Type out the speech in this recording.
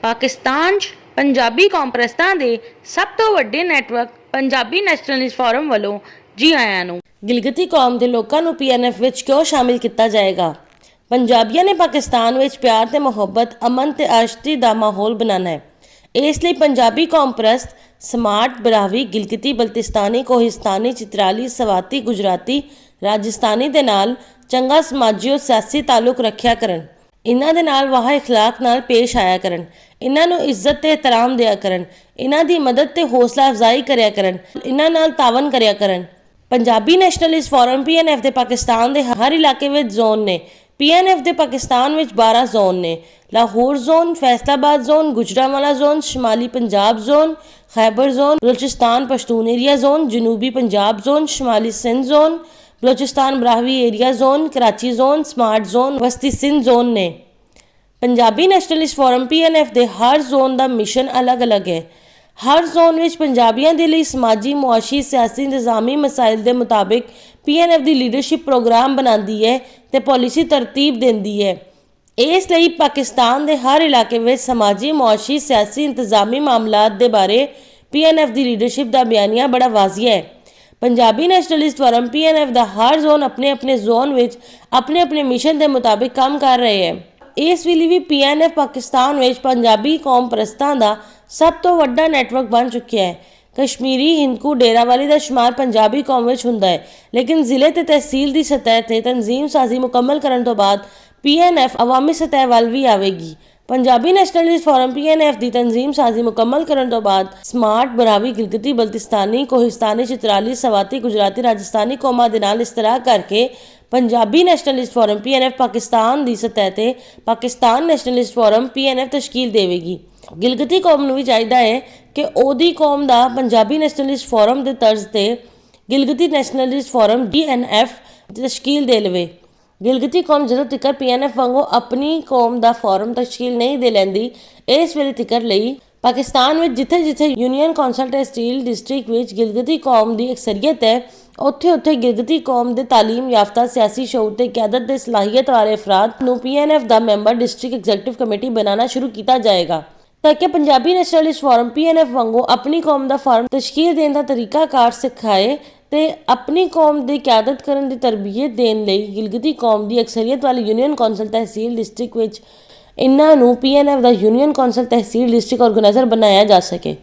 ਪਾਕਿਸਤਾਨ 'ਚ ਪੰਜਾਬੀ ਕੌਮਪ੍ਰਸਤਾਂ ਦੇ ਸਭ ਤੋਂ ਵੱਡੇ ਨੈਟਵਰਕ ਪੰਜਾਬੀ ਨੈਸ਼ਨਲਿਸਟ ਫੋਰਮ ਵੱਲੋਂ ਜੀ ਆਇਆਂ ਨੂੰ। ਗਿਲਗਿਤੀ ਕੌਮ ਦੇ ਲੋਕਾਂ ਨੂੰ PNF ਵਿੱਚ ਕਿਉਂ ਸ਼ਾਮਿਲ ਕੀਤਾ ਜਾਏਗਾ? ਪੰਜਾਬੀਆਂ ਨੇ ਪਾਕਿਸਤਾਨ ਵਿੱਚ ਪਿਆਰ ਤੇ ਮੁਹੱਬਤ, ਅਮਨ ਤੇ ਆਸ਼ਤੀ ਦਾ ਮਾਹੌਲ ਬਣਾਉਣਾ ਹੈ। ਇਸ ਲਈ ਪੰਜਾਬੀ ਕੌਮਪ੍ਰਸਤ ਸਮਾਰਟ, ਬਰਾਹਵੀ, ਗਿਲਗਿਤੀ, ਬਲਤਿਸਤਾਨੀ, ਕੋਹਿਸਤਾਨੀ, ਚਿਤਰਾਲੀ, ਸਵਾਤੀ, ਗੁਜਰਾਤੀ, ਰਾਜਸਥਾਨੀ ਦੇ ਨਾਲ ਚੰਗਾ ਸਮਾਜੀ ਔਰ ਸਿਆਸੀ ਤਾਲੁਕ ਰੱਖਿਆ ਕਰਨ। ਇਹਨਾਂ ਦੇ ਨਾਲ ਵਾਹ ਇਖਲਾਕ ਨਾਲ ਪੇਸ਼ ਆਇਆ ਕਰਨ। ਇਹਨਾਂ ਨੂੰ ਇੱਜ਼ਤ ਤੇ ਇਹਤਰਾਮ ਦਿਆ ਕਰਨ। ਇਹਨਾਂ ਦੀ ਮਦਦ ਤੇ ਹੌਸਲਾ ਅਫਜ਼ਾਈ ਕਰਿਆ ਕਰਨ। ਇਹਨਾਂ ਨਾਲ ਤਾਵਨ ਕਰਿਆ ਕਰਨ। ਪੰਜਾਬੀ ਨੈਸ਼ਨਲਿਸਟ ਫੋਰਮ PNF ਦੇ ਪਾਕਿਸਤਾਨ ਦੇ ਹਰ ਇਲਾਕੇ ਵਿੱਚ ਜ਼ੋਨ ਨੇ। PNF ਦੇ ਪਾਕਿਸਤਾਨ ਵਿੱਚ 12 ਜ਼ੋਨ ਨੇ। Lahore zone, Faisalabad zone, Gujranwala zone, ਸ਼ਮਾਲੀ Punjab zone, Khyber zone, Balochistan Pashtun area zone, ਜਨੂਬੀ ਪੰਜਾਬ ਜ਼ੋਨ, ਸ਼ਮਾਲੀ Sindh zone, Balochistan Brahui area zone, Karachi zone, smart zone, ਵਸਤੀ ਸਿੰਧ ਜ਼ੋਨ ਨੇ। ਪੰਜਾਬੀ ਨੈਸ਼ਨਲਿਸਟ ਫੋਰਮ PNF ਦੇ ਹਰ ਜ਼ੋਨ ਦਾ ਮਿਸ਼ਨ ਅਲੱਗ-ਅਲੱਗ ਹੈ। ਹਰ ਜ਼ੋਨ ਵਿੱਚ ਪੰਜਾਬੀਆਂ ਦੇ ਲਈ ਸਮਾਜੀ, ਮੁਆਸ਼ੀ, ਸਿਆਸੀ, ਇੰਤਜ਼ਾਮੀ ਮਸਾਇਲ ਦੇ ਮੁਤਾਬਿਕ PNF ਦੀ ਲੀਡਰਸ਼ਿਪ ਪ੍ਰੋਗਰਾਮ ਬਣਾਉਂਦੀ ਹੈ ਤੇ ਪਾਲਿਸੀ ਤਰਤੀਬ ਦਿੰਦੀ ਹੈ। ਇਸ ਲਈ ਪਾਕਿਸਤਾਨ ਦੇ ਹਰ ਇਲਾਕੇ ਵਿੱਚ ਸਮਾਜੀ, ਮੁਆਸ਼ੀ, ਸਿਆਸੀ, ਇੰਤਜ਼ਾਮੀ ਮਾਮਲਾਤ ਦੇ ਬਾਰੇ PNF ਦੀ ਲੀਡਰਸ਼ਿਪ ਦਾ ਬਿਆਨੀਆ ਬੜਾ ਵਾਜ਼ਿਹ ਹੈ। ਪੰਜਾਬੀ ਨੈਸ਼ਨਲਿਸਟ ਫੋਰਮ PNF ਦਾ ਹਰ ਜ਼ੋਨ ਆਪਣੇ ਜ਼ੋਨ ਵਿੱਚ ਆਪਣੇ ਮਿਸ਼ਨ ਦੇ ਮੁਤਾਬਿਕ ਕੰਮ ਕਰ ਰਹੇ ਹੈ। ਇਸ ਵੇਲੇ ਵੀ PNF ਪਾਕਿਸਤਾਨ ਵਿੱਚ ਪੰਜਾਬੀ ਕੌਮ ਪ੍ਰਸਤਾਂ ਦਾ ਸਭ ਤੋਂ ਵੱਡਾ ਨੈਟਵਰਕ ਬਣ ਚੁੱਕਿਆ ਹੈ। ਕਸ਼ਮੀਰੀ, ਹਿੰਦਕੂ, ਡੇਰਾਵਾਲੀ ਦਾ ਸ਼ੁਮਾਰ ਪੰਜਾਬੀ ਕੌਮ ਵਿੱਚ ਹੁੰਦਾ ਹੈ, ਲੇਕਿਨ ਜ਼ਿਲ੍ਹੇ ਤੇ ਤਹਿਸੀਲ ਦੀ ਸਤਹ ਤੇ ਤਨਜ਼ੀਮ ਸਾਜ਼ੀ ਮੁਕੰਮਲ ਕਰਨ ਤੋਂ ਬਾਅਦ PNF ਅਵਾਮੀ ਸਤਹ ਵੱਲ ਵੀ ਆਵੇਗੀ। ਪੰਜਾਬੀ ਨੈਸ਼ਨਲਿਸਟ ਫੋਰਮ PNF ਦੀ ਤਨਜ਼ੀਮ ਸਾਜ਼ੀ ਮੁਕੰਮਲ ਕਰਨ ਤੋਂ ਬਾਅਦ ਸਮਾਰਟ, ਬਰਾਹਵੀ, ਗਿਲਗਿਤੀ, ਬਲਤਿਸਤਾਨੀ, ਕੋਹਿਸਤਾਨੀ, ਚਿਤਰਾਲੀ, ਸਵਾਤੀ, ਗੁਜਰਾਤੀ, ਰਾਜਸਥਾਨੀ ਕੌਮਾਂ ਦੇ ਨਾਲ ਇਸ਼ਤਰਾਕ ਕਰਕੇ Punjabi nationalist forum PNF Pakistan ਦੀ ਸਤਹ ਤੇ ਪਾਕਿਸਤਾਨ ਨੈਸ਼ਨਲਿਸਟ ਫੋਰਮ PNF ਤਸ਼ਕੀਲ ਦੇਵੇਗੀ। ਗਿਲਗਿਤੀ ਕੌਮ ਨੂੰ ਵੀ ਚਾਹੀਦਾ ਹੈ ਕਿ ਉਹਦੀ ਕੌਮ ਦਾ ਪੰਜਾਬੀ ਨੈਸ਼ਨਲਿਸਟ ਫੋਰਮ ਦੇ ਤਰਜ਼ ਤੇ ਗਿਲਗਿਤੀ ਨੈਸ਼ਨਲਿਸਟ ਫੋਰਮ GNF ਤਸ਼ਕੀਲ ਦੇ ਲਵੇ। ਗਿਲਗਿਤੀ ਕੌਮ ਜਦੋਂ ਤੱਕ PNF ਵਾਂਗੂ ਆਪਣੀ ਕੌਮ ਦਾ ਫੋਰਮ ਤਸ਼ਕੀਲ ਨਹੀਂ ਦੇ ਲੈਂਦੀ, ਇਸ ਵੇਲੇ ਤੱਕ ਲਈ ਪਾਕਿਸਤਾਨ ਵਿੱਚ ਜਿੱਥੇ ਯੂਨੀਅਨ ਕੌਂਸਲ ਤਹਿਸੀਲ ਡਿਸਟ੍ਰਿਕਟ ਵਿੱਚ ਗਿਲਗਿਤੀ ਕੌਮ ਦੀ ਅਕਸਰੀਅਤ ਹੈ, ਉੱਥੇ ਗਿਲਗਿਤੀ ਕੌਮ ਦੇ ਤਾਲੀਮ ਯਾਫਤਾ, ਸਿਆਸੀ ਸ਼ਊਰ ਤੇ ਕਿਆਦਤ ਦੇ ਸਲਾਹੀਅਤ ਵਾਲੇ ਅਫਰਾਦ ਨੂੰ PNF ਦਾ ਮੈਂਬਰ ਡਿਸਟ੍ਰਿਕਟ ਐਗਜ਼ੀਕਟਿਵ ਕਮੇਟੀ ਬਣਾਉਣਾ ਸ਼ੁਰੂ ਕੀਤਾ ਜਾਏਗਾ ਤਾਂ ਕਿ ਪੰਜਾਬੀ ਨੈਸ਼ਨਲਿਸਟ ਫੋਰਮ PNF ਵਾਂਗੂ ਆਪਣੀ ਕੌਮ ਦਾ ਫੋਰਮ ਤਸ਼ਕੀਲ ਦੇਣ ਦਾ ਤਰੀਕਾਕਾਰ ਸਿਖਾਏ ਤੇ ਆਪਣੀ ਕੌਮ ਦੀ ਕਿਆਦਤ ਕਰਨ ਦੀ ਤਰਬੀਅਤ ਦੇਣ ਲਈ ਗਿਲਗਿਤੀ ਕੌਮ ਦੀ ਅਕਸਰੀਅਤ ਵਾਲੀ ਯੂਨੀਅਨ ਕੌਂਸਲ ਤਹਿਸੀਲ ਡਿਸਟ੍ਰਿਕਟ ਵਿੱਚ ਇਹਨਾਂ ਨੂੰ PNF ਦਾ ਯੂਨੀਅਨ ਕੌਂਸਲ ਤਹਿਸੀਲ ਡਿਸਟ੍ਰਿਕਟ ਆਰਗੇਨਾਈਜ਼ਰ ਬਣਾਇਆ ਜਾ ਸਕੇ।